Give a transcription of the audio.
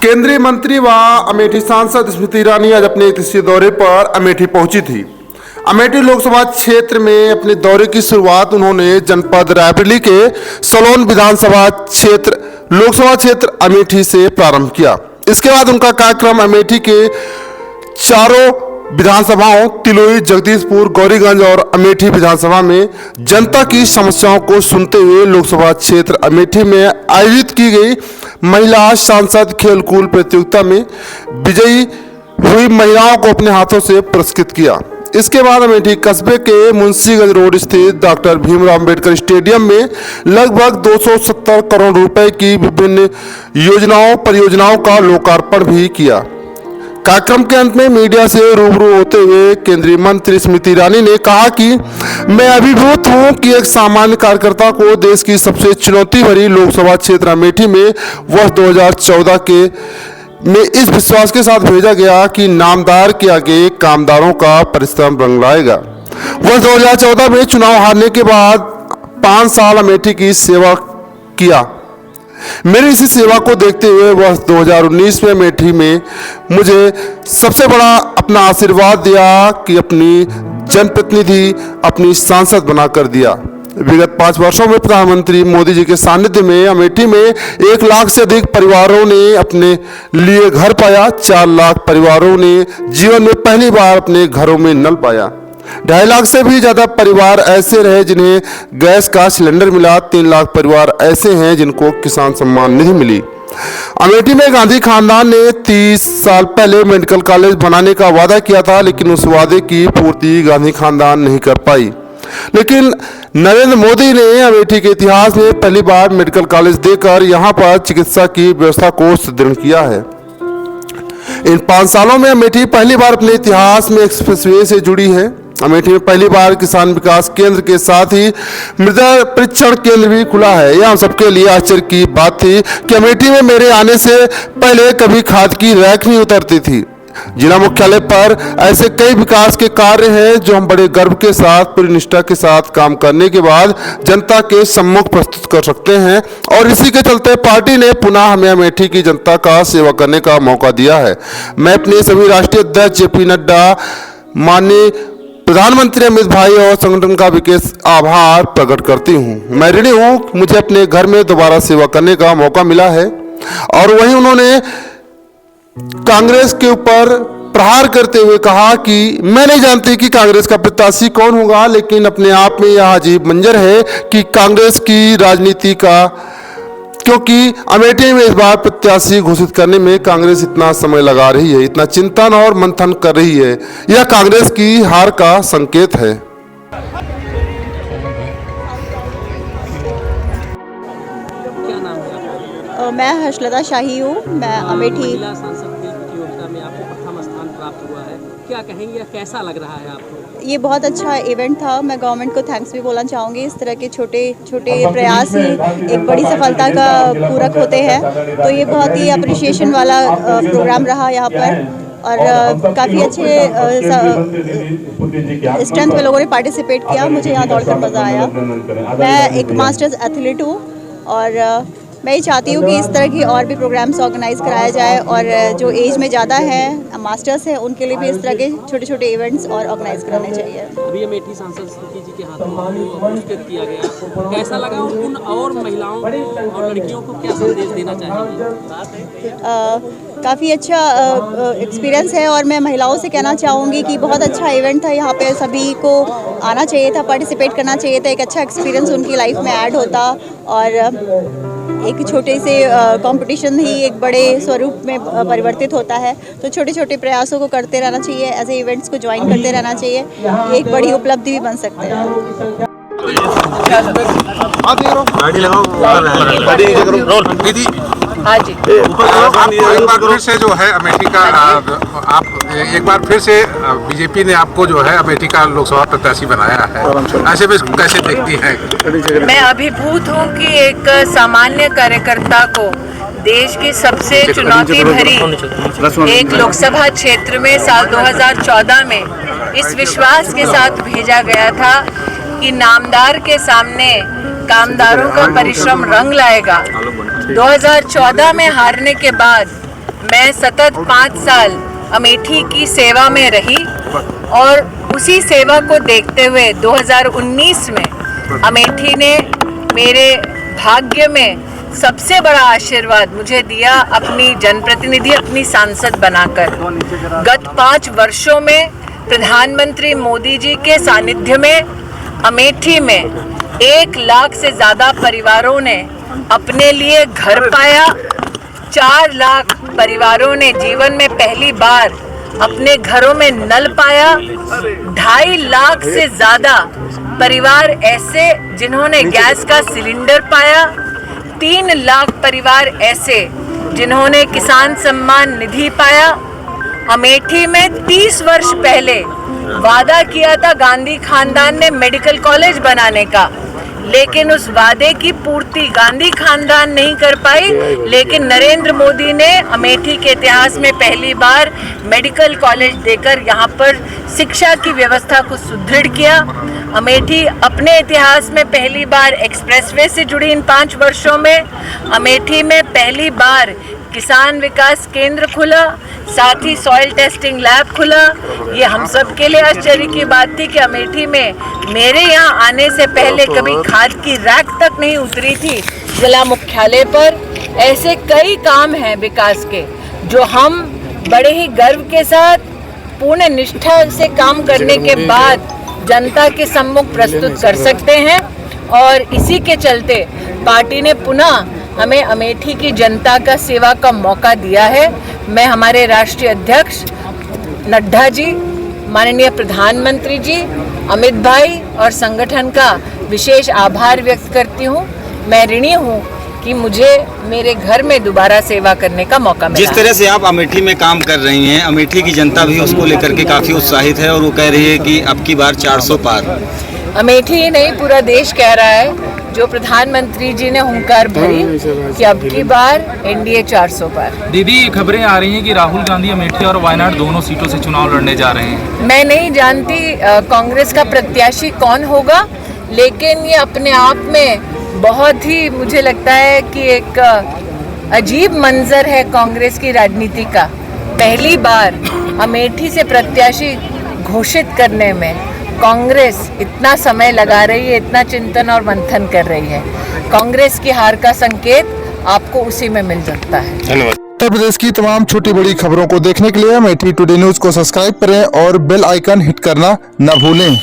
केंद्रीय मंत्री व अमेठी सांसद स्मृति ईरानी आज अपने तीसरे दौरे पर अमेठी पहुंची थी। अमेठी लोकसभा क्षेत्र में अपने दौरे की शुरुआत उन्होंने जनपद रायबरेली के सलोन विधानसभा क्षेत्र लोकसभा क्षेत्र अमेठी से प्रारंभ किया। इसके बाद उनका कार्यक्रम अमेठी के चारों विधानसभाओं तिलोई, जगदीशपुर, गौरीगंज और अमेठी विधानसभा में जनता की समस्याओं को सुनते हुए लोकसभा क्षेत्र अमेठी में आयोजित की गई महिला सांसद खेलकूद प्रतियोगिता में विजयी हुई महिलाओं को अपने हाथों से पुरस्कृत किया। इसके बाद अमेठी कस्बे के मुंशीगंज रोड स्थित डॉक्टर भीमराव अंबेडकर स्टेडियम में लगभग 270 करोड़ रुपए की विभिन्न परियोजनाओं का लोकार्पण भी किया। कार्यक्रम के अंत में मीडिया से रूबरू होते हुए केंद्रीय मंत्री स्मृति ईरानी ने कहा कि मैं अभिभूत हूं कि एक सामान्य कार्यकर्ता को देश की सबसे चुनौती भरी लोकसभा क्षेत्र अमेठी में वर्ष 2014 में इस विश्वास के साथ भेजा गया कि नामदार के आगे कामदारों का परिश्रम रंग लाएगा। वर्ष 2014 में चुनाव हारने के बाद 5 साल अमेठी की सेवा किया। मेरी इसी सेवा को देखते हुए वर्ष 2019 में अमेठी में मुझे सबसे बड़ा अपना आशीर्वाद दिया कि अपनी जनप्रतिनिधि अपनी सांसद बनाकर दिया। विगत 5 वर्षों में प्रधानमंत्री मोदी जी के सानिध्य में अमेठी में 1 लाख से अधिक परिवारों ने अपने लिए घर पाया। 4 लाख परिवारों ने जीवन में पहली बार अपने घरों में नल पाया। 2.5 लाख से भी ज्यादा परिवार ऐसे रहे जिन्हें गैस का सिलेंडर मिला। 3 लाख परिवार ऐसे हैं जिनको किसान सम्मान निधि मिली। अमेठी में गांधी खानदान ने 30 साल पहले मेडिकल कॉलेज बनाने का वादा किया था, लेकिन उस वादे की पूर्ति गांधी खानदान नहीं कर पाई। लेकिन नरेंद्र मोदी ने अमेठी के इतिहास में पहली बार मेडिकल कॉलेज देकर यहां पर चिकित्सा की व्यवस्था को सुदृढ़ किया है। इन 5 सालों में अमेठी पहली बार अपने इतिहास में एक्सप्रेसवे से जुड़ी है। अमेठी में पहली बार किसान विकास केंद्र के साथ ही मृदा परीक्षण केंद्र भी खुला है। यह हम सबके लिए आश्चर्य की बात थी कि अमेठी में मेरे आने से पहले कभी खाद की रैक नहीं उतरती थी। जिला मुख्यालय पर ऐसे कई विकास के कार्य हैं जो हम बड़े गर्व के साथ, पूरी निष्ठा के साथ काम करने के बाद जनता के सम्मुख प्रस्तुत कर सकते हैं। और इसी के चलते पार्टी ने पुनः हमें अमेठी की जनता का सेवा करने का मौका दिया है। मैं अपने सभी राष्ट्रीय अध्यक्ष JP नड्डा, माननीय प्रधानमंत्री अमित भाई और संगठन का विशेष आभार प्रकट करती हूँ। मैं ऋणी हूँ मुझे अपने घर में दोबारा सेवा करने का मौका मिला है। और वहीं उन्होंने कांग्रेस के ऊपर प्रहार करते हुए कहा कि मैं नहीं जानती कि कांग्रेस का प्रत्याशी कौन होगा, लेकिन अपने आप में यह अजीब मंजर है कि कांग्रेस की राजनीति का, क्योंकि अमेठी में इस बार प्रत्याशी घोषित करने में कांग्रेस इतना समय लगा रही है, इतना चिंतन और मंथन कर रही है, यह कांग्रेस की हार का संकेत है। मैं हर्षलता शाही हूँ। मैं अमेठी महिला सांसद खेल प्रतियोगिता में आपको प्रथम स्थान प्राप्त हुआ है, क्या कहेंगे, कैसा लग रहा है आपको? ये बहुत अच्छा इवेंट था। मैं गवर्नमेंट को थैंक्स भी बोलना चाहूँगी। इस तरह के छोटे छोटे प्रयास ही एक बड़ी सफलता का पूरक होते हैं। तो ये बहुत ही अप्रिशिएशन वाला प्रोग्राम रहा यहाँ पर और काफ़ी अच्छे स्ट्रेंथ में लोगों ने पार्टिसिपेट किया। मुझे यहाँ दौड़कर मज़ा आया। मैं एक मास्टर्स एथलीट हूँ और मैं ये चाहती हूँ कि इस तरह की और भी प्रोग्राम्स ऑर्गेनाइज कराया जाए और जो एज में ज़्यादा है, मास्टर्स है, उनके लिए भी इस तरह के छोटे छोटे इवेंट्स और ऑर्गेनाइज कराने चाहिए। अभी अमेठी सांसद स्मृति जी के हाथों पुरस्कृत किया गया, कैसा लगा? उन और महिलाओं को और लड़कियों को क्या संदेश देना चाहेंगे? काफ़ी अच्छा एक्सपीरियंस है और मैं महिलाओं से कहना चाहूँगी कि बहुत अच्छा इवेंट था। यहाँ पे सभी को आना चाहिए था, पार्टिसिपेट करना चाहिए था। एक अच्छा एक्सपीरियंस उनकी लाइफ में ऐड होता और एक छोटे से कंपटीशन ही एक बड़े स्वरूप में परिवर्तित होता है। तो छोटे छोटे प्रयासों को करते रहना चाहिए, ऐसे इवेंट्स को ज्वाइन करते रहना चाहिए। ये एक बड़ी उपलब्धि भी बन सकते हैं। हाँ जी, एक बार फिर से जो है अमेठी का आप एक बार फिर से बीजेपी ने आपको जो है अमेठी का लोकसभा प्रत्याशी बनाया है, ऐसे में कैसे देखती हैं? मैं अभिभूत हूँ कि एक सामान्य कार्यकर्ता को देश की सबसे चुनौती भरी एक लोकसभा क्षेत्र में साल 2014 में इस विश्वास के साथ भेजा गया था कि नामदार के सामने कामदारों का परिश्रम रंग लाएगा। 2014 में हारने के बाद मैं सतत 5 साल अमेठी की सेवा में रही और उसी सेवा को देखते हुए 2019 में अमेठी ने मेरे भाग्य में सबसे बड़ा आशीर्वाद मुझे दिया, अपनी जनप्रतिनिधि, अपनी सांसद बनाकर। गत 5 वर्षों में प्रधानमंत्री मोदी जी के सानिध्य में अमेठी में 1 लाख से ज़्यादा परिवारों ने अपने लिए घर पाया। 4 लाख परिवारों ने जीवन में पहली बार अपने घरों में नल पाया। 2.5 लाख से ज़्यादा परिवार ऐसे जिन्होंने गैस का सिलेंडर पाया। 3 लाख परिवार ऐसे जिन्होंने किसान सम्मान निधि पाया। अमेठी में 30 वर्ष पहले वादा किया था गांधी खानदान ने मेडिकल कॉलेज बनाने का, लेकिन उस वादे की पूर्ति गांधी खानदान नहीं कर पाई। लेकिन नरेंद्र मोदी ने अमेठी के इतिहास में पहली बार मेडिकल कॉलेज देकर यहाँ पर शिक्षा की व्यवस्था को सुदृढ़ किया। अमेठी अपने इतिहास में पहली बार एक्सप्रेसवे से जुड़ी इन 5 वर्षों में। अमेठी में पहली बार किसान विकास केंद्र खुला, साथ ही सॉइल टेस्टिंग लैब खुला। ये हम सब के लिए आश्चर्य की बात थी कि अमेठी में मेरे यहाँ आने से पहले कभी खाद की रैक तक नहीं उतरी थी जिला मुख्यालय पर। ऐसे कई काम हैं विकास के जो हम बड़े ही गर्व के साथ पूर्ण निष्ठा से काम करने के बाद जनता के सम्मुख प्रस्तुत कर सकते हैं। और इसी के चलते पार्टी ने पुनः हमें अमेठी की जनता का सेवा का मौका दिया है। मैं हमारे राष्ट्रीय अध्यक्ष नड्डा जी, माननीय प्रधानमंत्री जी, अमित भाई और संगठन का विशेष आभार व्यक्त करती हूँ। मैं ऋणी हूँ कि मुझे मेरे घर में दोबारा सेवा करने का मौका मिला। जिस तरह से आप अमेठी में काम कर रही हैं, अमेठी की जनता भी उसको लेकर के काफ़ी उत्साहित है और वो कह रही है कि अब की बार 400 पार। अमेठी ही नहीं, पूरा देश कह रहा है। जो प्रधानमंत्री जी ने हुंकार भरी कि अब की बार एनडीए 400 पार। दीदी, खबरें आ रही हैं कि राहुल गांधी अमेठी और वायनाड दोनों सीटों से चुनाव लड़ने जा रहे हैं। मैं नहीं जानती कांग्रेस का प्रत्याशी कौन होगा, लेकिन ये अपने आप में बहुत ही मुझे लगता है कि एक अजीब मंजर है कांग्रेस की राजनीति का। पहली बार अमेठी से प्रत्याशी घोषित करने में कांग्रेस इतना समय लगा रही है, इतना चिंतन और मंथन कर रही है। कांग्रेस की हार का संकेत आपको उसी में मिल सकता है। धन्यवाद। उत्तर प्रदेश की तमाम छोटी बड़ी खबरों को देखने के लिए अमेठी टुडे न्यूज को सब्सक्राइब करें और बेल आइकन हिट करना न भूलें।